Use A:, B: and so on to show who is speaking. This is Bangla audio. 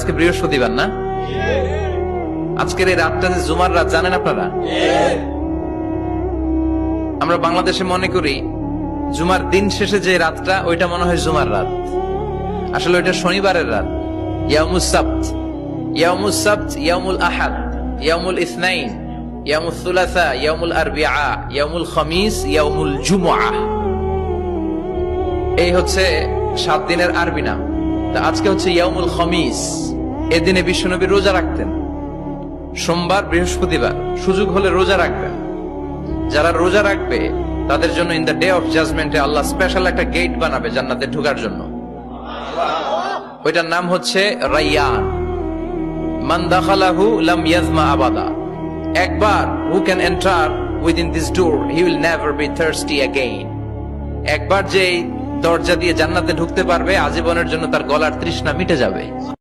A: আজকে বৃহস্পতিবার না? আজকের এই রাতটা যে জুমার রাত, জানেন আপনারা? আমরা বাংলাদেশে মনে করি জুমার দিন শেষে যে রাতটা, ওইটা মনে হয় জুমার রাত। আসলে ওইটা শনিবারের রাত। ইয়াউমুস সাবত, ইয়াউমুস সাবত, ইয়াউমুল আহাদ, ইয়াউমুল ইসনাইন, ইয়াউমুল সুলাসা, ইয়াউমুল আরবিআ, ইয়াউমুল খামিস, ইয়াউমুল জুমআহ। এই হচ্ছে 7 দিনের আরবি নাম। তা আজকে হচ্ছে ইয়াউমুল খামিস। এদিনে বিশ্বনবী রোজা রাখতেন। সোমবার, বৃহস্পতিবার সুযোগ হলে রোজা রাখবেন। যারা রোজা রাখবে তাদের জন্য ইন দ্য ডে অফ জাজমেন্টে আল্লাহ স্পেশাল একটা গেট বানাবে জান্নাতে ঢোকার জন্য। ওইটার নাম হচ্ছে রাইয়ান। মান দাখালাহু লাম ইয়াজমা আবাদা। একবার who can enter within this door he will never be thirsty again. একবার যে দরজা দিয়ে জান্নাতে ঢুকতে পারবে, আজীবনের জন্য তার গলার তৃষ্ণা মিটে যাবে।